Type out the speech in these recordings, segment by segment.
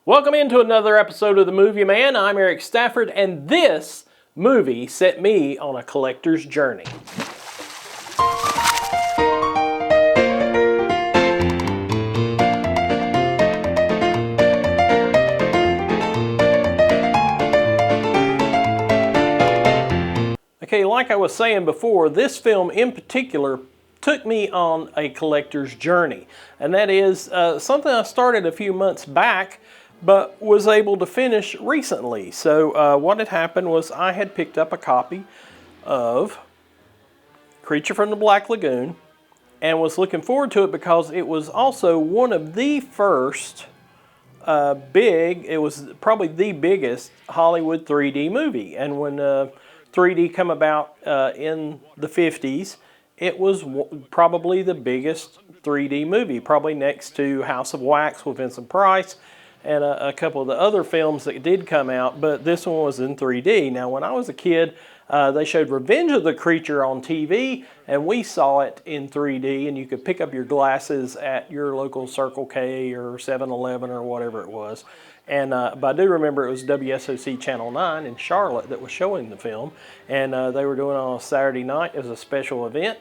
Welcome into another episode of The Movie Man. I'm Eric Stafford, and this movie set me on a collector's journey. Okay, like I was saying before, this film in particular took me on a collector's journey. And that is something I started a few months back, but was able to finish recently. So what had happened was I had picked up a copy of Creature from the Black Lagoon and was looking forward to it because it was also one of the first it was probably the biggest Hollywood 3D movie. And when 3D come about in the 50s, it was probably the biggest 3D movie, probably next to House of Wax with Vincent Price and a couple of the other films that did come out, but this one was in 3D. Now, when I was a kid, they showed Revenge of the Creature on TV, and we saw it in 3D, and you could pick up your glasses at your local Circle K or 7-Eleven or whatever it was. And but I do remember it was WSOC Channel 9 in Charlotte that was showing the film, and they were doing it on a Saturday night as a special event,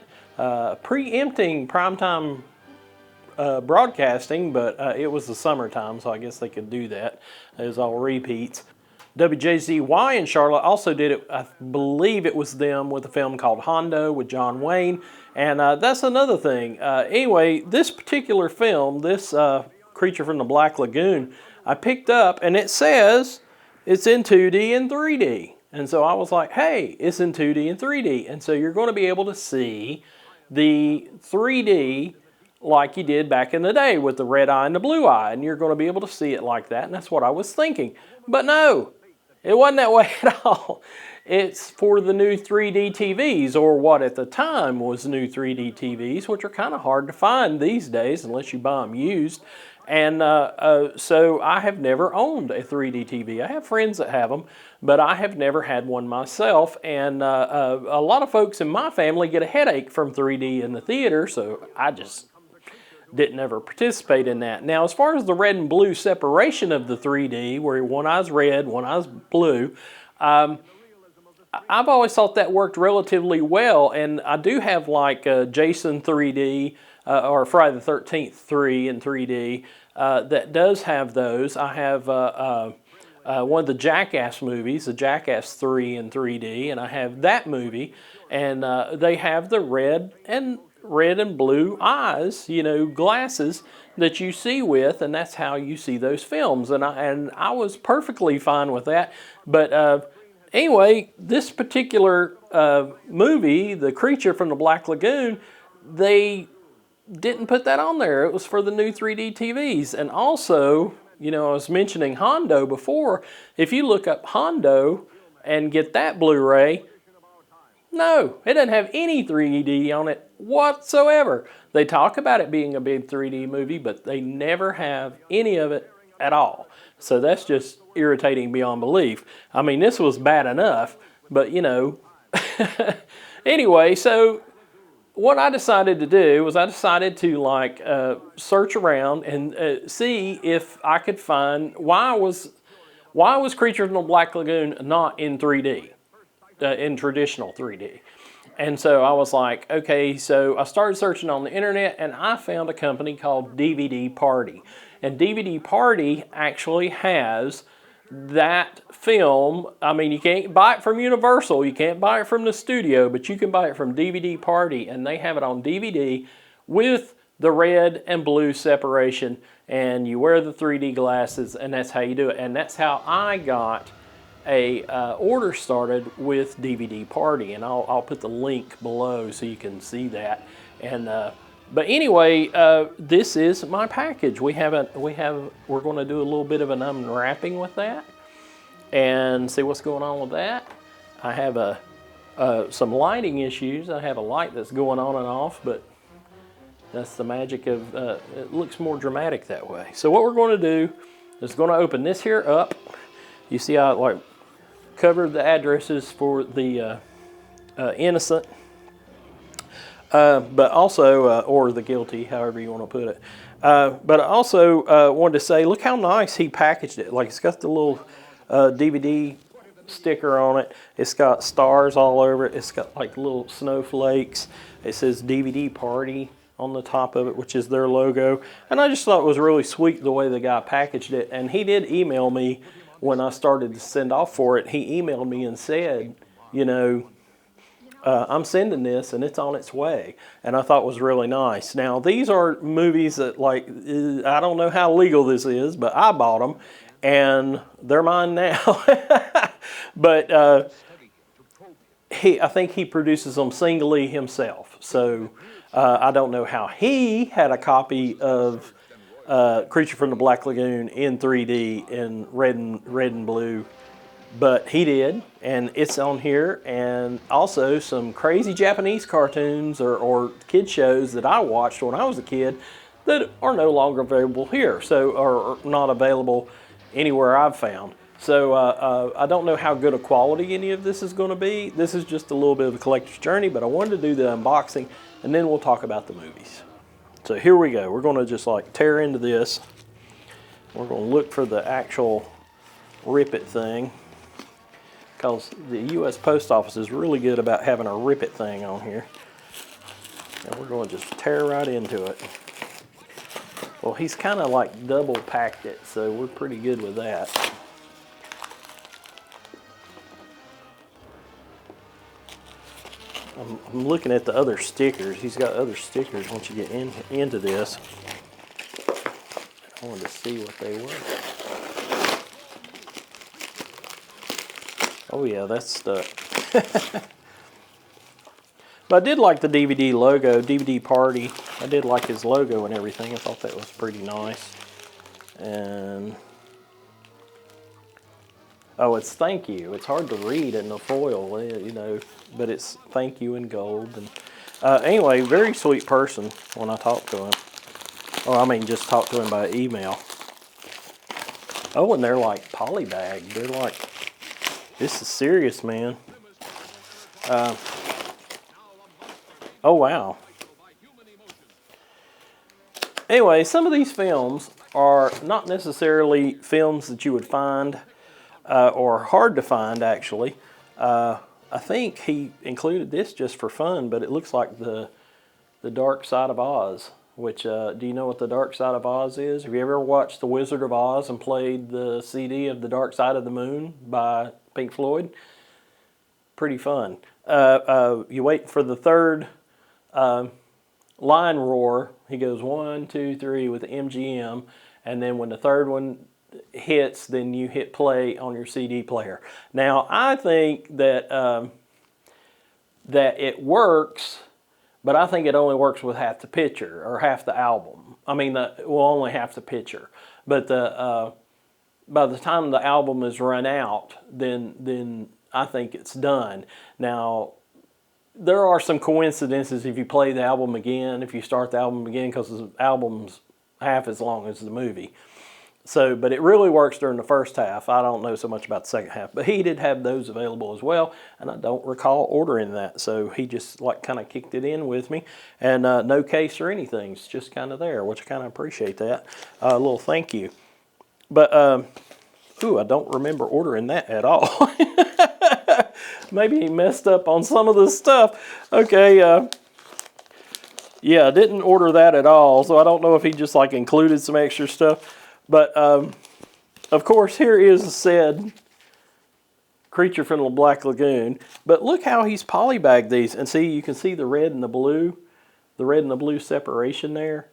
preempting primetime broadcasting, but it was the summertime, so I guess they could do that. It was all repeats. WJZY in Charlotte also did it. I believe it was them with a film called Hondo with John Wayne, and that's another thing. Anyway, this particular film, this Creature from the Black Lagoon, I picked up, and it says it's in 2D and 3D. And so I was like, hey, it's in 2D and 3D. And so you're going to be able to see the 3D like you did back in the day with the red eye and the blue eye, and you're going to be able to see it like that, and that's what I was thinking. But no, it wasn't that way at all. It's for the new 3D TVs, or what at the time was new 3D TVs, which are kind of hard to find these days unless you buy them used. And so I have never owned a 3D TV. I have friends that have them, but I have never had one myself. And a lot of folks in my family get a headache from 3D in the theater, so I just didn't ever participate in that. Now, as far as the red and blue separation of the 3D, where one eye's red, one eye's blue, I've always thought that worked relatively well. And I do have like Jason 3D or Friday the 13th 3 in 3D that does have those. I have one of the Jackass movies, the Jackass 3 in 3D, and I have that movie, and they have the red and blue eyes, you know, glasses that you see with, and that's how you see those films. And I was perfectly fine with that. But anyway, this particular movie, The Creature from the Black Lagoon, they didn't put that on there. It was for the new 3D TVs. And also, you know, I was mentioning Hondo before. If you look up Hondo and get that Blu-ray, no, it doesn't have any 3D on it whatsoever. They talk about it being a big 3D movie, but they never have any of it at all. So that's just irritating beyond belief. I mean, this was bad enough, but you know. Anyway, so what I decided to do was I decided to search around and see if I could find why was Creature from the Black Lagoon not in 3D. In traditional 3D. And so I was like, okay, so I started searching on the internet, and I found a company called DVD Party. And DVD Party actually has that film. I mean, you can't buy it from Universal, you can't buy it from the studio, but you can buy it from DVD Party, and they have it on DVD with the red and blue separation, and you wear the 3D glasses, and that's how you do it. And that's how I got a order started with DVD Party, and I'll put the link below so you can see that. And but anyway, this is my package. We're going to do a little bit of an unwrapping with that and see what's going on with that. I have some lighting issues. I have a light that's going on and off, but that's the magic of it. Looks more dramatic that way. So what we're going to do is going to open this here up. You see how it covered the addresses for the innocent, but also, or the guilty, however you want to put it. But I also wanted to say, look how nice he packaged it. Like, it's got the little DVD sticker on it. It's got stars all over it. It's got like little snowflakes. It says DVD Party on the top of it, which is their logo. And I just thought it was really sweet the way the guy packaged it. And he did email me when I started to send off for it. He emailed me and said, you know, I'm sending this and it's on its way. And I thought it was really nice. Now, these are movies that, like, I don't know how legal this is, but I bought them and they're mine now. But I think he produces them singly himself. So I don't know how he had a copy of Creature from the Black Lagoon in 3D in red and blue. But he did, and it's on here, and also some crazy Japanese cartoons or kid shows that I watched when I was a kid that are no longer available here, so are not available anywhere I've found. So I don't know how good a quality any of this is going to be. This is just a little bit of a collector's journey, but I wanted to do the unboxing, and then we'll talk about the movies. So here we go. We're going to just like tear into this. We're going to look for the actual rip it thing, because the U.S. Post Office is really good about having a rip it thing on here. And we're going to just tear right into it. Well, he's kind of like double packed it, so we're pretty good with that. I'm looking at the other stickers. He's got other stickers once you get into this. I wanted to see what they were. Oh yeah, that's stuck. But I did like the DVD logo, DVD Party. I did like his logo and everything. I thought that was pretty nice. And oh, it's thank you. It's hard to read in the foil, you know, but it's thank you in gold. And anyway, very sweet person when I talked to him. Oh, I mean, just talked to him by email. Oh, and they're like polybagged. They're like, this is serious, man. Oh, wow. Anyway, some of these films are not necessarily films that you would find or hard to find, actually. I think he included this just for fun, but it looks like the Dark Side of Oz, which, do you know what the Dark Side of Oz is? Have you ever watched The Wizard of Oz and played the CD of The Dark Side of the Moon by Pink Floyd? Pretty fun. You wait for the third line roar. He goes 1, 2, 3 with the MGM, and then when the third one hits, then you hit play on your CD player. Now, I think that that it works, but I think it only works with half the picture or half the album. I mean, only half the picture. But by the time the album is run out, then I think it's done. Now, there are some coincidences if you play the album again, if you start the album again, because the album's half as long as the movie. So, but it really works during the first half. I don't know so much about the second half, but he did have those available as well, and I don't recall ordering that. So he just like kind of kicked it in with me, and no case or anything. It's just kind of there, which I kind of appreciate that. A little thank you. But, ooh, I don't remember ordering that at all. Maybe he messed up on some of the stuff. Okay, yeah, I didn't order that at all, so I don't know if he just like included some extra stuff. But, of course, here is said Creature from the Black Lagoon. But look how he's polybagged these. And see, you can see the red and the blue separation there.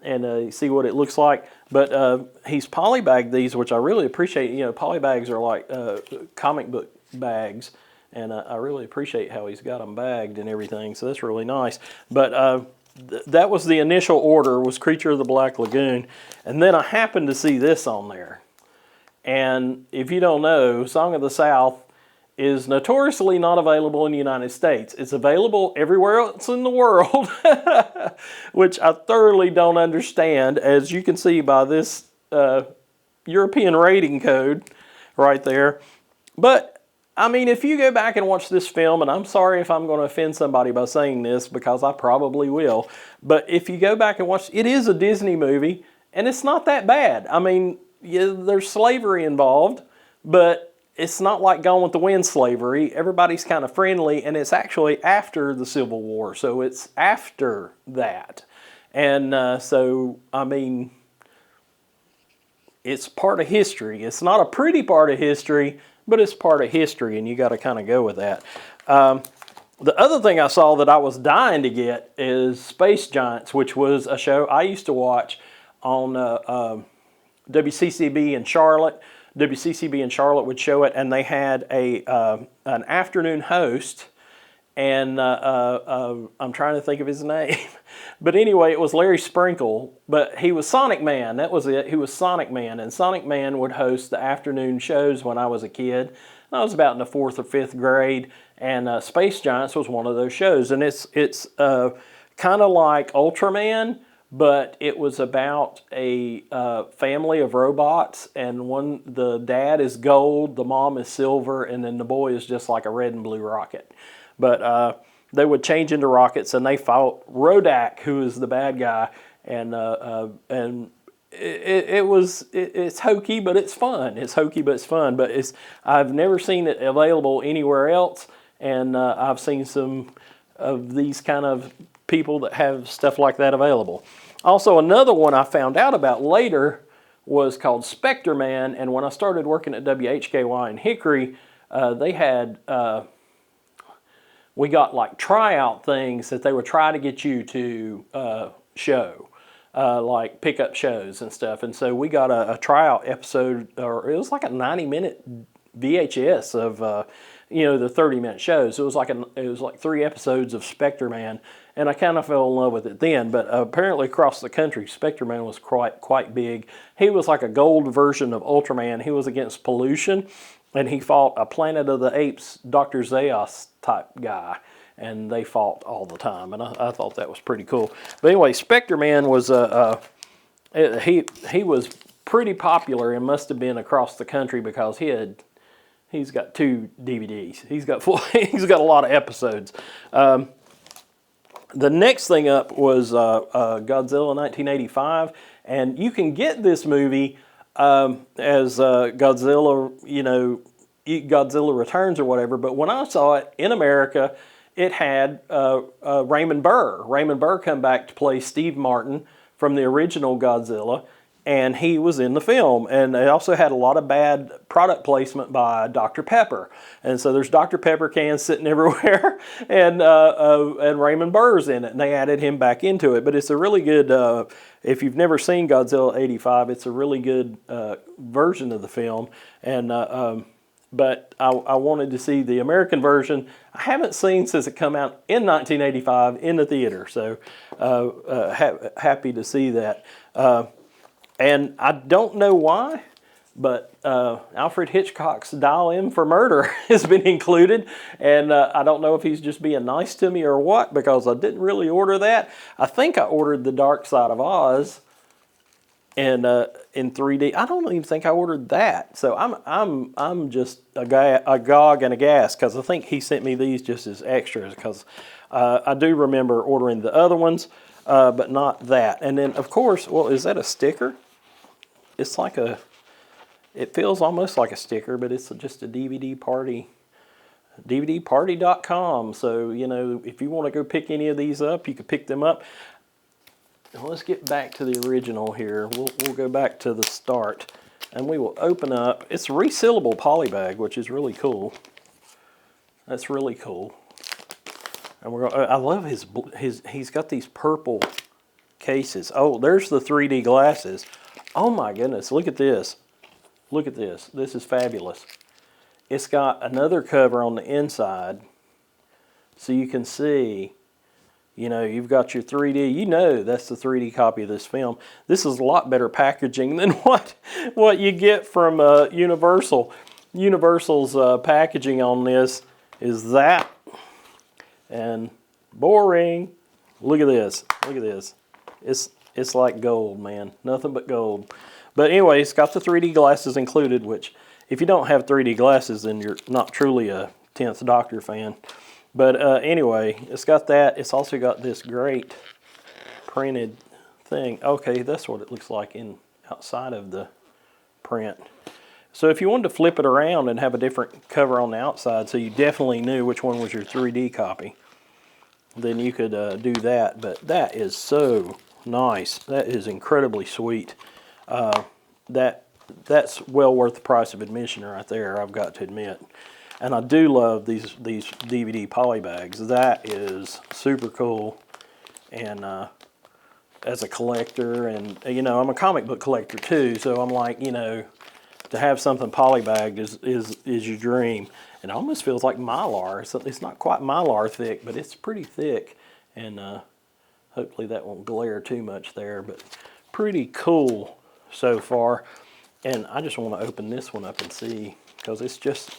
And you see what it looks like. But he's polybagged these, which I really appreciate. You know, polybags are like comic book bags. And I really appreciate how he's got them bagged and everything. So that's really nice. But that was the initial order, was Creature of the Black Lagoon. And then I happened to see this on there. And if you don't know, Song of the South is notoriously not available in the United States. It's available everywhere else in the world, which I thoroughly don't understand, as you can see by this European rating code right there. But I mean, if you go back and watch this film, and I'm sorry if I'm going to offend somebody by saying this because I probably will, but if you go back and watch, it is a Disney movie, and it's not that bad. I mean, yeah, there's slavery involved, but it's not like Gone with the Wind slavery. Everybody's kind of friendly, and it's actually after the Civil War, so it's after that. And so, I mean, it's part of history. It's not a pretty part of history, but it's part of history, and you got to kind of go with that. The other thing I saw that I was dying to get is Space Giants, which was a show I used to watch on WCCB in Charlotte. WCCB in Charlotte would show it, and they had an afternoon host, and I'm trying to think of his name. But anyway, it was Larry Sprinkle, but he was Sonic Man. That was it. He was Sonic Man, and Sonic Man would host the afternoon shows when I was a kid. I was about in the 4th or 5th grade, and Space Giants was one of those shows. And it's kind of like Ultraman, but it was about a family of robots, and the dad is gold, the mom is silver, and then the boy is just like a red and blue rocket. But they would change into rockets, and they fought Rodak, who is the bad guy, and it's hokey, but it's fun. It's hokey, but it's fun. But I've never seen it available anywhere else, and I've seen some of these kind of people that have stuff like that available. Also, another one I found out about later was called Spectre Man, and when I started working at WHKY in Hickory, they had we got like tryout things that they would try to get you to show, like pickup shows and stuff. And so we got a tryout episode, or it was like a 90-minute VHS of the 30-minute shows. It was like 3 episodes of Spectre Man, and I kind of fell in love with it then. But apparently across the country, Spectre Man was quite big. He was like a gold version of Ultraman. He was against pollution, and he fought a Planet of the Apes, Dr. Zaius type guy, and they fought all the time, and I thought that was pretty cool. But anyway, Spectre Man was he was pretty popular and must have been across the country because he's got 2 DVDs. He's got a lot of episodes. The next thing up was Godzilla 1985, and you can get this movie as Godzilla, Godzilla Returns or whatever. But when I saw it in America, it had Raymond Burr. Raymond Burr come back to play Steve Martin from the original Godzilla, and he was in the film. And it also had a lot of bad product placement by Dr. Pepper. And so there's Dr. Pepper cans sitting everywhere, and Raymond Burr's in it, and they added him back into it. But it's a really good, if you've never seen Godzilla 85, it's a really good version of the film. And but I wanted to see the American version. I haven't seen since it come out in 1985 in the theater, so happy to see that. And I don't know why, but Alfred Hitchcock's Dial M for Murder has been included, and I don't know if he's just being nice to me or what, because I didn't really order that. I think I ordered The Dark Side of Oz in 3D. I don't even think I ordered that, so I'm just a gog and a gas, because I think he sent me these just as extras, because I do remember ordering the other ones, but not that. And then, of course, well, is that a sticker? It's like it feels almost like a sticker, but it's just a DVD party, DVDparty.com. So, if you want to go pick any of these up, you can pick them up. Now, let's get back to the original here. We'll go back to the start, and we will open up. It's a resealable poly bag, which is really cool. That's really cool. And I love he's got these purple cases. Oh, there's the 3D glasses. Oh my goodness, look at this. Look at this. This is fabulous. It's got another cover on the inside, so you can see, you've got your 3D. That's the 3D copy of this film. This is a lot better packaging than what you get from Universal. Universal's packaging on this is that. And boring. Look at this. Look at this. It's like gold, man. Nothing but gold. But anyway, it's got the 3D glasses included, which if you don't have 3D glasses, then you're not truly a 10th Doctor fan. But anyway, it's got that. It's also got this great printed thing. Okay, that's what it looks like outside of the print. So if you wanted to flip it around and have a different cover on the outside, so you definitely knew which one was your 3D copy, then you could do that. But that is so nice. That is incredibly sweet. That's well worth the price of admission right there, I've got to admit. And I do love these DVD poly bags. That is super cool. And as a collector, and you know, I'm a comic book collector too, so I'm like, you know, to have something polybagged is your dream. And it almost feels like Mylar. It's not quite Mylar thick, but it's pretty thick. And hopefully that won't glare too much there, but pretty cool so far. And I just want to open this one up and see, because it's just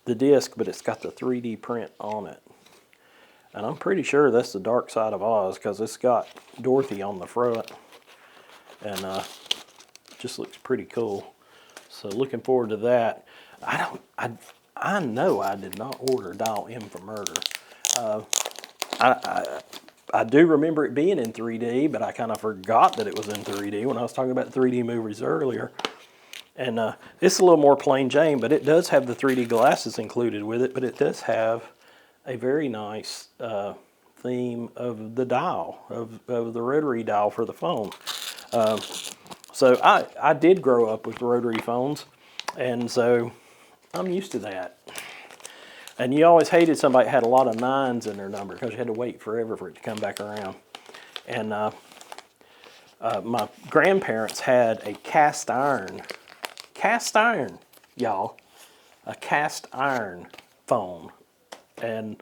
the disc, but it's got the 3D print on it. And I'm pretty sure that's the Dark Side of Oz, because it's got Dorothy on the front. And just looks pretty cool. So looking forward to that. I know I did not order Dial M for Murder. I do remember it being in 3D, but I kind of forgot that it was in 3D when I was talking about 3D movies earlier. And it's a little more plain Jane, but it does have the 3D glasses included with it, but it does have a very nice theme of the dial, of the rotary dial for the phone. So I did grow up with rotary phones, and so I'm used to that. And you always hated somebody that had a lot of 9s in their number, because you had to wait forever for it to come back around. And my grandparents had a cast iron, y'all, a cast iron phone. And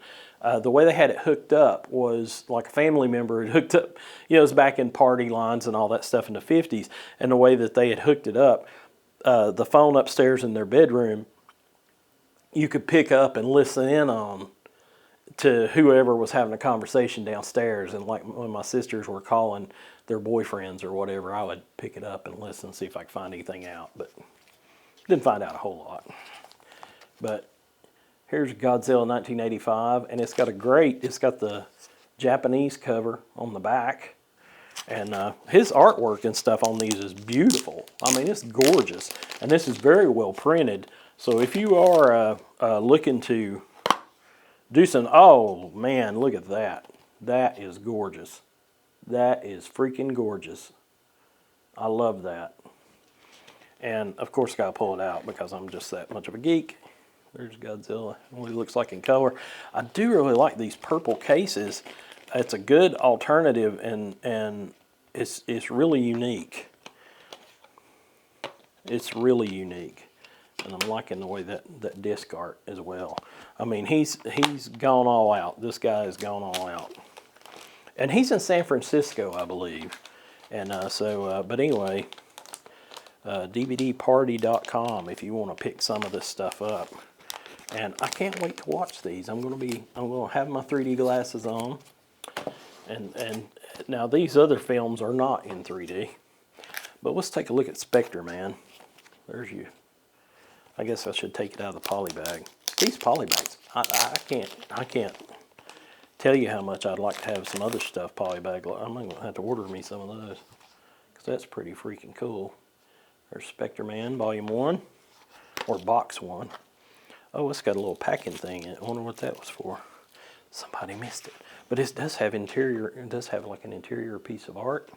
the way they had it hooked up was like a family member had hooked up, you know, it was back in party lines and all that stuff in the 50s. And the way that they had hooked it up, the phone upstairs in their bedroom, you could pick up and listen in on to whoever was having a conversation downstairs. And like when my sisters were calling their boyfriends or whatever, I would pick it up and listen and see if I could find anything out. But didn't find out a whole lot. But here's Godzilla 1985, and it's got the Japanese cover on the back. And his artwork and stuff on these is beautiful. I mean, it's gorgeous. And this is very well printed. So if you are looking to do some, oh man, look at that. That is gorgeous. That is freaking gorgeous. I love that. And of course, got to pull it out because I'm just that much of a geek. There's Godzilla, what he looks like in color. I do really like these purple cases. It's a good alternative, and it's really unique. It's really unique. And I'm liking the way that disc art as well. I mean, he's gone all out. This guy has gone all out. And he's in San Francisco, I believe. And but anyway, DVDparty.com if you want to pick some of this stuff up. And I can't wait to watch these. I'm gonna have my 3D glasses on. And now these other films are not in 3D. But let's take a look at Spectre Man. There's you. I guess I should take it out of the poly bag. These poly bags, I can't tell you how much I'd like to have some other stuff poly bag. I'm gonna have to order me some of those, because that's pretty freaking cool. There's Spectre Man Volume 1, or Box 1. Oh, it's got a little packing thing in it. I wonder what that was for. Somebody missed it. But it does have like an interior piece of art.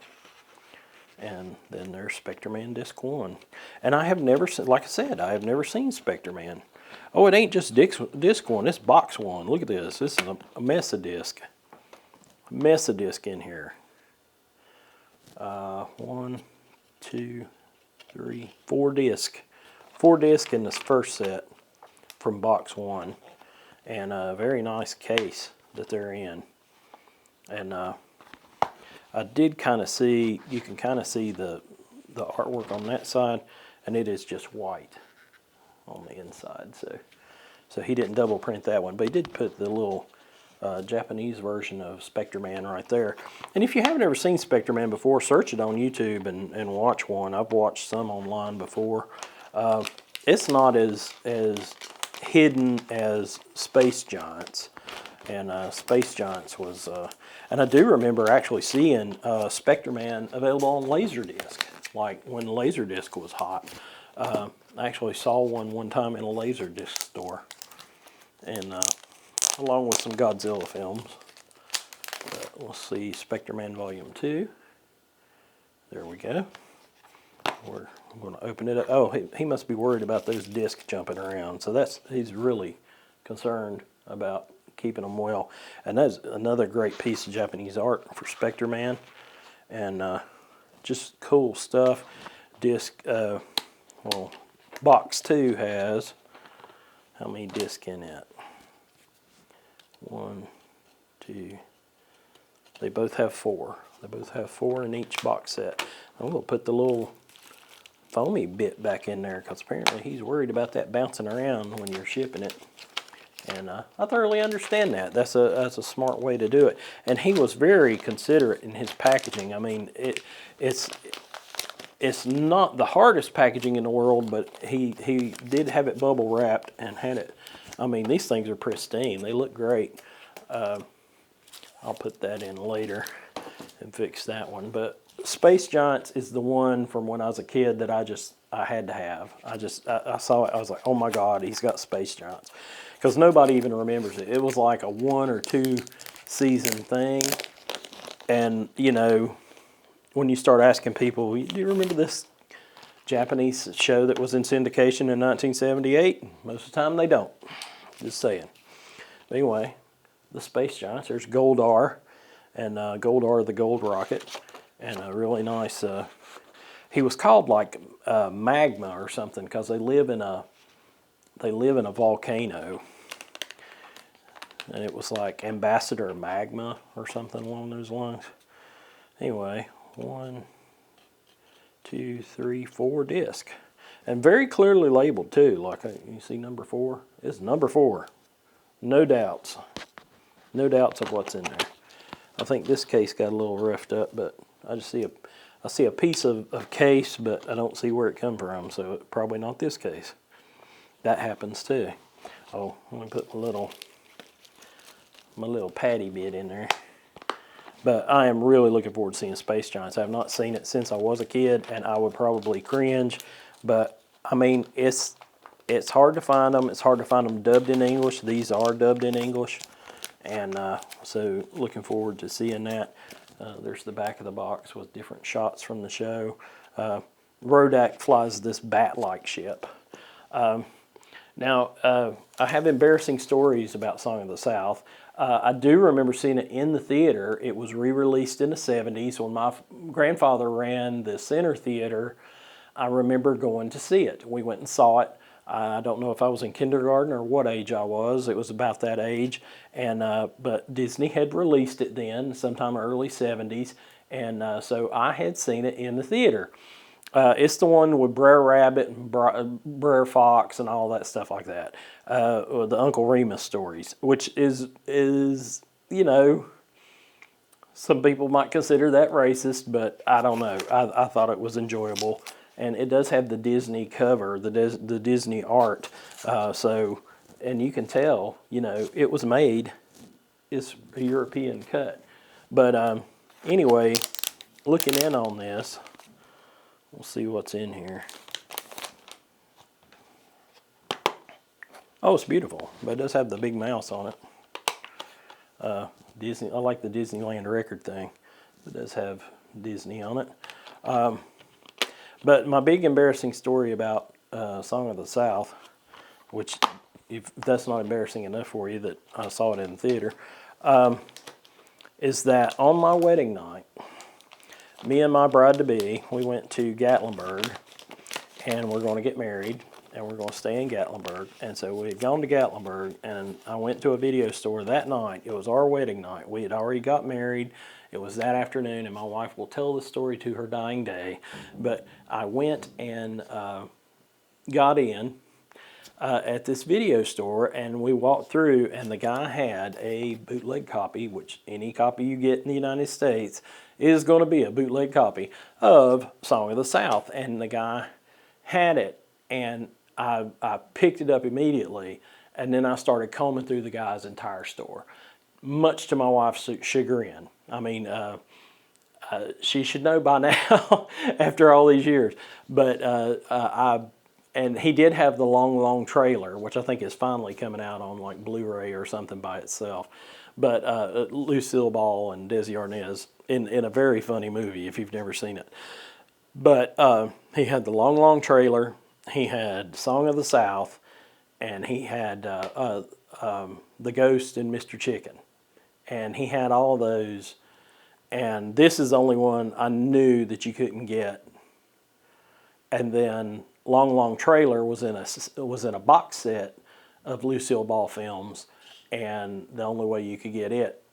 And then there's Spectre Man Disc 1. And I have never seen, like I said, I have never seen Spectre Man. Oh, it ain't just disc 1, it's Box 1. Look at this. This is a mess of disc. A mess of disc in here. 1, 2, 3, 4 disc. 4 disc in this first set from Box 1. And a very nice case that they're in. And I did kind of see, you can kind of see the artwork on that side, and it is just white on the inside. So he didn't double print that one, but he did put the little Japanese version of Spectre-Man right there. And if you haven't ever seen Spectre-Man before, search it on YouTube and watch one. I've watched some online before. It's not as hidden as Space Giants. And Space Giants was, and I do remember actually seeing Spectre-Man available on Laserdisc, like when Laserdisc was hot. I actually saw one time in a Laserdisc store, and along with some Godzilla films. But let's see, Spectre-Man Volume 2. There we go. I'm going to open it up. Oh, he must be worried about those discs jumping around. So he's really concerned about keeping them well. And that's another great piece of Japanese art for Spectre-Man. And just cool stuff. Box 2 has, how many discs in it? 1, 2, they both have 4. They both have 4 in each box set. I'm going to put the little foamy bit back in there because apparently he's worried about that bouncing around when you're shipping it. And I thoroughly understand that. That's a smart way to do it. And he was very considerate in his packaging. I mean, it's not the hardest packaging in the world, but he did have it bubble wrapped and had it. I mean, these things are pristine. They look great. I'll put that in later and fix that one. But Space Giants is the one from when I was a kid that I had to have. I saw it. I was like, oh my God, he's got Space Giants. Because nobody even remembers it. It was like a 1 or 2 season thing. And, you know, when you start asking people, do you remember this Japanese show that was in syndication in 1978? Most of the time they don't. Just saying. But anyway, the Space Giants. There's Goldar, and Goldar the Gold Rocket, and a really nice. He was called like Magma or something because they live in a volcano, and it was like Ambassador Magma or something along those lines. Anyway, 1, 2, 3, 4 discs. And very clearly labeled too, like you see number 4? It's number 4. No doubts. No doubts of what's in there. I think this case got a little roughed up, but I see a piece of case, but I don't see where it come from, so probably not this case. That happens too. Oh, I'm gonna put my little patty bit in there. But I am really looking forward to seeing Space Giants. I have not seen it since I was a kid, and I would probably cringe. But, I mean, it's hard to find them. It's hard to find them dubbed in English. These are dubbed in English. And so looking forward to seeing that. There's the back of the box with different shots from the show. Rodak flies this bat-like ship. Now, I have embarrassing stories about Song of the South. I do remember seeing it in the theater. It was re-released in the 70s when my grandfather ran the Center Theater. I remember going to see it. We went and saw it. I don't know if I was in kindergarten or what age I was. It was about that age. And but Disney had released it then, sometime early 70s. And so I had seen it in the theater. It's the one with Brer Rabbit and Brer Fox and all that stuff like that. The Uncle Remus stories, which is, you know, some people might consider that racist, but I don't know. I thought it was enjoyable. And it does have the Disney cover, the Disney art. And you can tell, you know, it was made, it's a European cut. But anyway, looking in on this, we'll see what's in here. Oh, it's beautiful, but it does have the big mouse on it. Disney. I like the Disneyland record thing. It does have Disney on it. But my big embarrassing story about Song of the South, which if that's not embarrassing enough for you that I saw it in the theater, is that on my wedding night, me and my bride-to-be, we went to Gatlinburg, and we're going to get married, and we're going to stay in Gatlinburg. And so we had gone to Gatlinburg, and I went to a video store that night. It was our wedding night. We had already got married. It was that afternoon, and my wife will tell the story to her dying day. But I went and got in. at this video store, and we walked through, and the guy had a bootleg copy, which any copy you get in the United States is going to be a bootleg copy of Song of the South, and the guy had it, and I picked it up immediately, and then I started combing through the guy's entire store, much to my wife's chagrin. I mean, she should know by now after all these years, but and he did have the long trailer, which I think is finally coming out on like Blu-ray or something by itself. But Lucille Ball and Desi Arnaz in a very funny movie if you've never seen it. But he had the long trailer. He had Song of the South, and he had The Ghost and Mr. Chicken, and he had all those. And this is the only one I knew that you couldn't get. And then Long Trailer was in a box set of Lucille Ball films, and the only way you could get it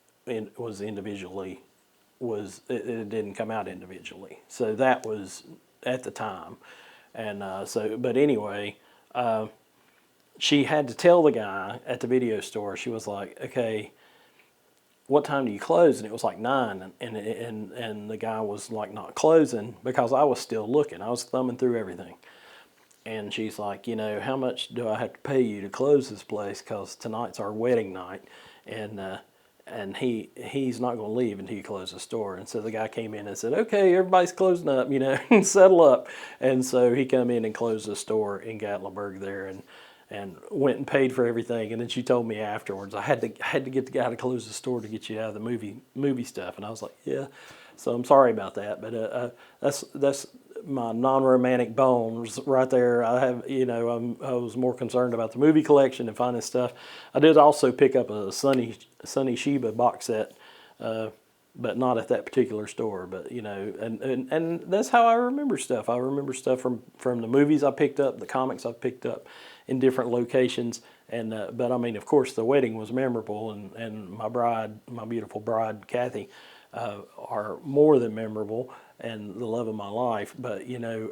was individually. It didn't come out individually, so that was at the time, and but anyway, she had to tell the guy at the video store. She was like, "Okay, what time do you close?" And it was like 9, and the guy was like not closing because I was still looking. I was thumbing through everything. And she's like, you know, how much do I have to pay you to close this place? Because tonight's our wedding night, and he's not going to leave until you close the store. And so the guy came in and said, okay, everybody's closing up, you know, settle up. And so he come in and closed the store in Gatlinburg there, and went and paid for everything. And then she told me afterwards, I had to get the guy to close the store to get you out of the movie stuff. And I was like, yeah. So I'm sorry about that, but that's my non-romantic bones right there. I have, you know, I was more concerned about the movie collection and finding stuff. I did also pick up a Sonny Sheba box set, but not at that particular store. But you know, and that's how I remember stuff. I remember stuff from the movies I picked up, the comics I picked up in different locations. And but I mean, of course, the wedding was memorable, and my beautiful bride, Kathy, are more than memorable, and the love of my life. But you know,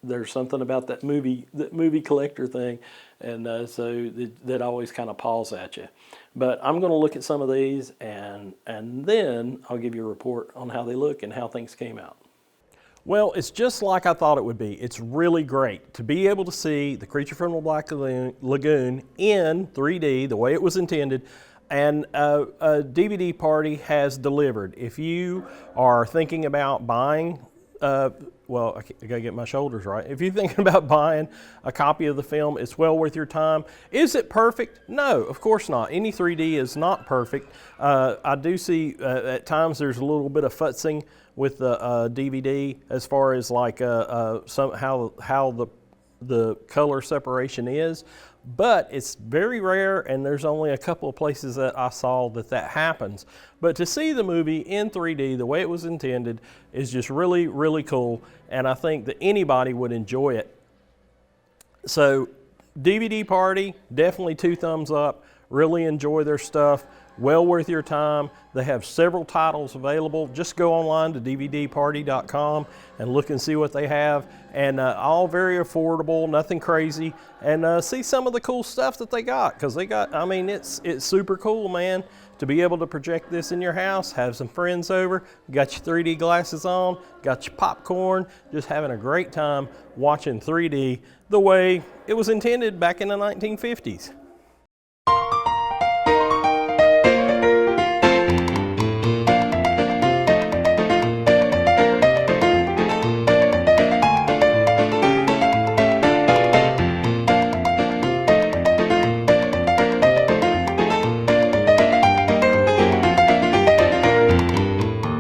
there's something about that movie collector thing, and so that always kind of paws at you. But I'm going to look at some of these, and then I'll give you a report on how they look and how things came out. Well, it's just like I thought it would be. It's really great to be able to see The Creature from the Black Lagoon in 3D the way it was intended. And a DVD party has delivered. If you are thinking about buying, well, I gotta get my shoulders right. If you're thinking about buying a copy of the film, it's well worth your time. Is it perfect? No, of course not. Any 3D is not perfect. I do see at times there's a little bit of futzing with the DVD as far as like how the color separation is. But it's very rare, and there's only a couple of places that I saw that happens. But to see the movie in 3D the way it was intended is just really, really cool, and I think that anybody would enjoy it. So DVD party, definitely 2 thumbs up. Really enjoy their stuff. Well worth your time. They have several titles available. Just go online to dvdparty.com and look and see what they have. And all very affordable, nothing crazy. And see some of the cool stuff that they got. Because they got, I mean, it's super cool, man. To be able to project this in your house, have some friends over, got your 3D glasses on, got your popcorn, just having a great time watching 3D the way it was intended back in the 1950s.